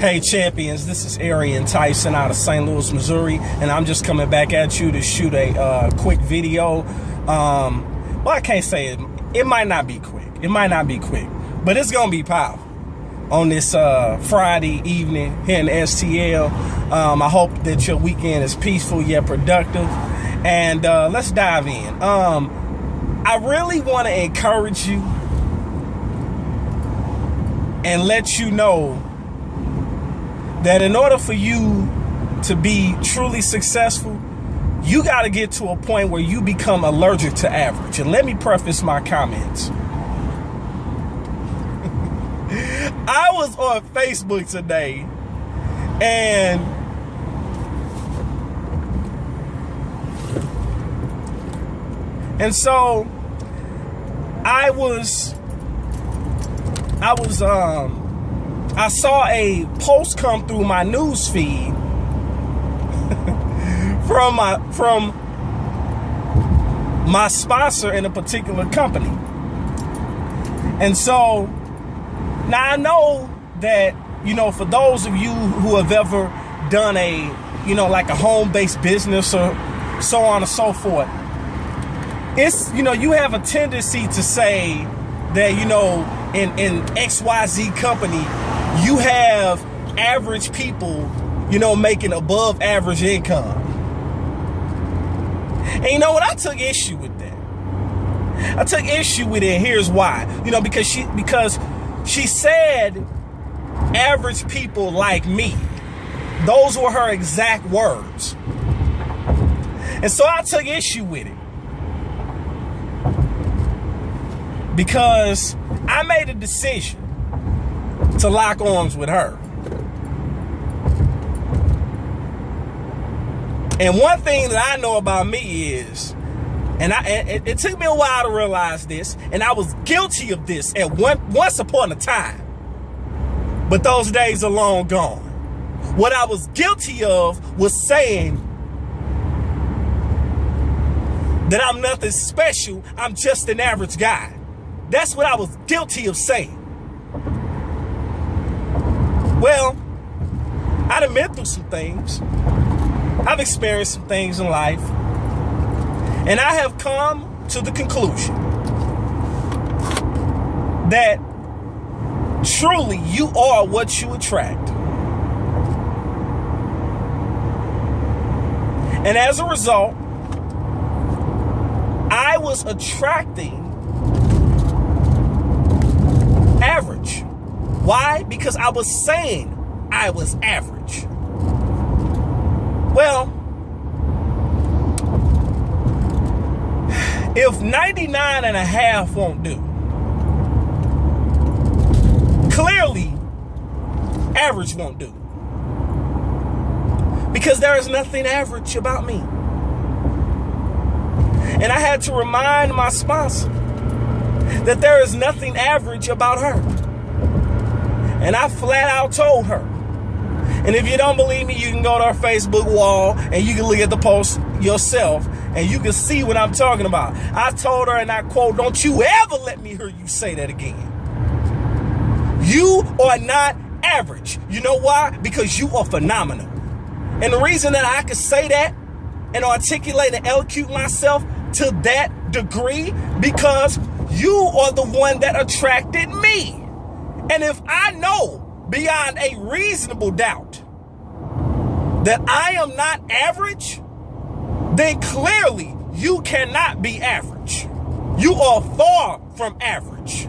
Hey champions, this is Arian Tyson out of St. Louis, Missouri, and I'm just coming back at you to shoot a quick video. Well, I can't say it. It might not be quick. It might not be quick, but it's gonna be powerful on this Friday evening here in STL. I hope that your weekend is peaceful yet productive, and let's dive in. I really want to encourage you and let you know that in order for you to be truly successful, you got to get to a point where you become allergic to average. And let me preface my comments. I was on Facebook today, and so I saw a post come through my news feed from my sponsor in a particular company. And so now I know that, for those of you who have ever done like a home-based business or so on and so forth, it's, you have a tendency to say that, in XYZ company, you have average people, making above average income. And you know what? I took issue with that. I took issue with it. Here's why. Because she said average people like me. Those were her exact words. And so I took issue with it, because I made a decision to lock arms with her. And one thing that I know about me is, and it took me a while to realize this, and I was guilty of this at once upon a time, but those days are long gone. What I was guilty of was saying that I'm nothing special, I'm just an average guy. That's what I was guilty of saying. Well, I done been through some things. I've experienced some things in life. And I have come to the conclusion that truly you are what you attract. And as a result, I was attracting average. Why? Because I was saying I was average. Well, if 99.5 won't do, clearly average won't do. Because there is nothing average about me. And I had to remind my sponsor that there is nothing average about her. And I flat out told her. And if you don't believe me, you can go to our Facebook wall and you can look at the post yourself and you can see what I'm talking about. I told her, and I quote, "Don't you ever let me hear you say that again. You are not average." You know why? Because you are phenomenal. And the reason that I could say that and articulate and elocute myself to that degree, because you are the one that attracted me. And if I know beyond a reasonable doubt that I am not average, then clearly you cannot be average. You are far from average.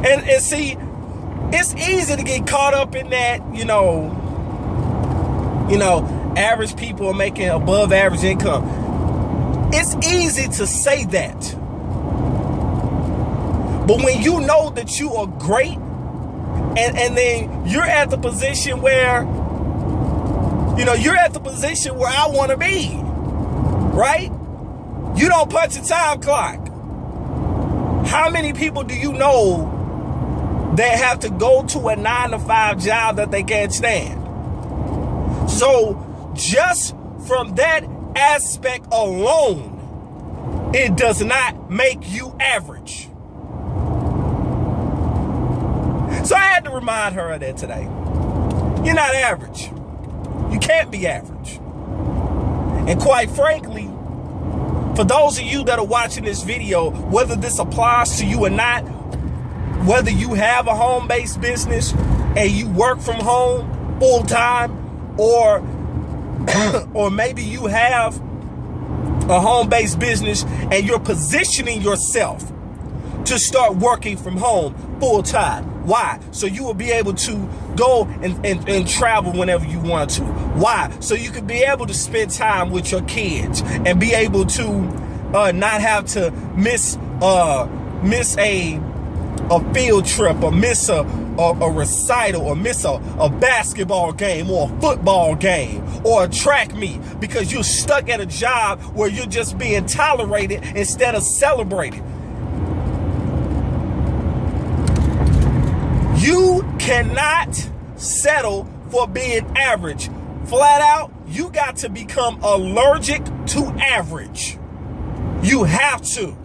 And see, it's easy to get caught up in that, average people are making above average income. It's easy to say that. But when you know that you are great, and then you're at the position where, you're at the position where I want to be, right? You don't punch a time clock. How many people do you know that have to go to a 9-to-5 job that they can't stand? So just from that aspect alone, it does not make you average. So I had to remind her of that today. You're not average. You can't be average. And quite frankly, for those of you that are watching this video, whether this applies to you or not, whether you have a home-based business and you work from home full-time, or maybe you have a home-based business and you're positioning yourself to start working from home full-time. Why? So you will be able to go and travel whenever you want to. Why? So you can be able to spend time with your kids and be able to not have to miss a field trip, or miss a recital, or miss a basketball game, or a football game, or a track meet, because you're stuck at a job where you're just being tolerated instead of celebrated. You cannot settle for being average. Flat out, you got to become allergic to average. You have to.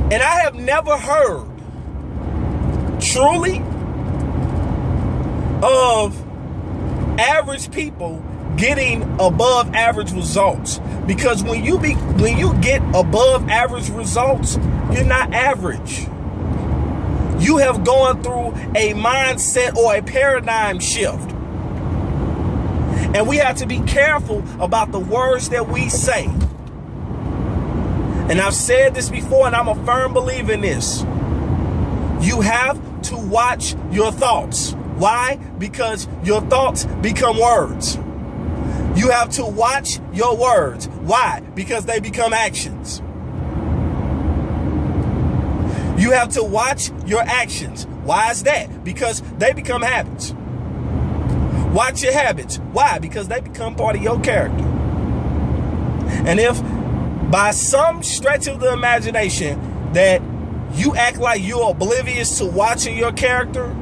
And I have never heard truly of average people getting above average results, because when you get above average results, you're not average. You have gone through a mindset or a paradigm shift. And we have to be careful about the words that we say. And I've said this before, and I'm a firm believer in this. You have to watch your thoughts. Why? Because your thoughts become words. You have to watch your words. Why? Because they become actions. You have to watch your actions. Why is that? Because they become habits. Watch your habits. Why? Because they become part of your character. And if by some stretch of the imagination that you act like you're oblivious to watching your character,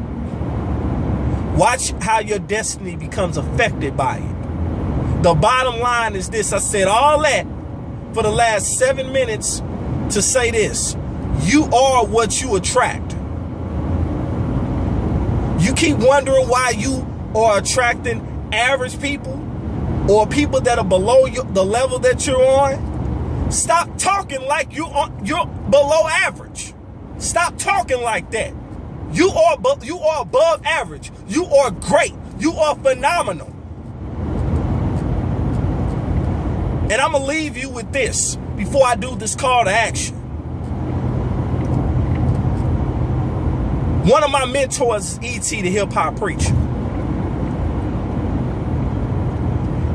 watch how your destiny becomes affected by it. The bottom line is this. I said all that for the last 7 minutes to say this. You are what you attract. You keep wondering why you are attracting average people or people that are below the level that you're on. Stop talking like you're below average. Stop talking like that. You are above average. You are great. You are phenomenal. And I'm going to leave you with this before I do this call to action. One of my mentors is E.T. the Hip Hop Preacher.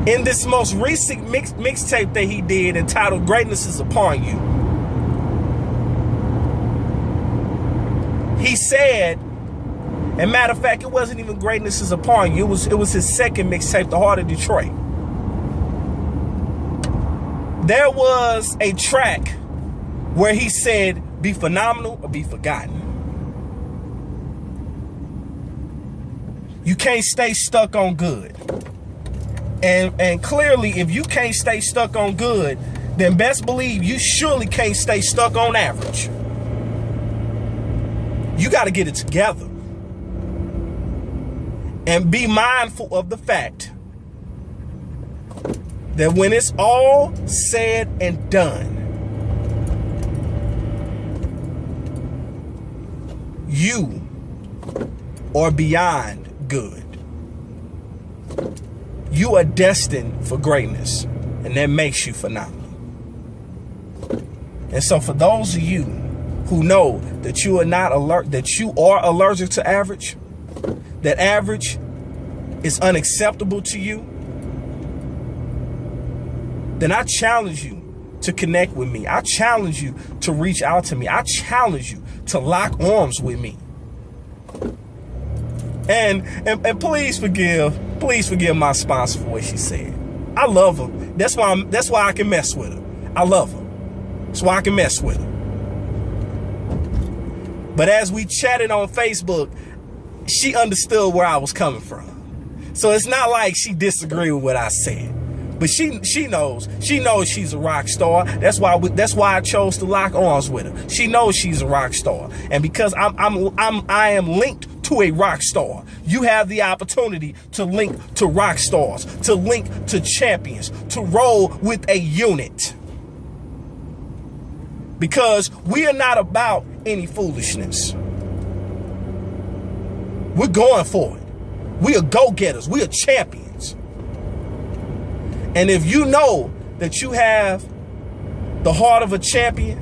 In this most recent mixtape that he did entitled Greatness is Upon You, he said, and matter of fact, it wasn't even Greatness is Upon You. It was his second mixtape, The Heart of Detroit. There was a track where he said, be phenomenal or be forgotten. You can't stay stuck on good. And clearly, if you can't stay stuck on good, then best believe you surely can't stay stuck on average. You got to get it together. And be mindful of the fact that when it's all said and done, you are beyond good. You are destined for greatness, and that makes you phenomenal. And so for those of you who know that you are not that you are allergic to average, that average is unacceptable to you, then I challenge you to connect with me. I challenge you to reach out to me. I challenge you to lock arms with me. And please forgive my sponsor for what she said. I love her. That's why I can mess with her. I love her. That's why I can mess with her. But as we chatted on Facebook, she understood where I was coming from. So it's not like she disagreed with what I said. But she knows she's a rock star. That's why I chose to lock arms with her. She knows she's a rock star, and because I am linked to a rock star, you have the opportunity to link to rock stars, to link to champions, to roll with a unit. Because we are not about any foolishness. We're going for it. We are go-getters. We are champions. And if you know that you have the heart of a champion,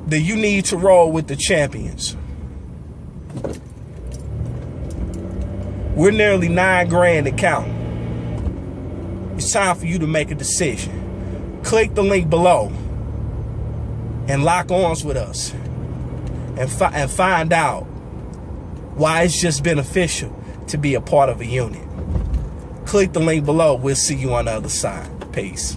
then you need to roll with the champions. We're nearly $9,000 to count. It's time for you to make a decision. Click the link below and lock arms with us and find out why it's just beneficial to be a part of a unit. Click the link below. We'll see you on the other side. Peace.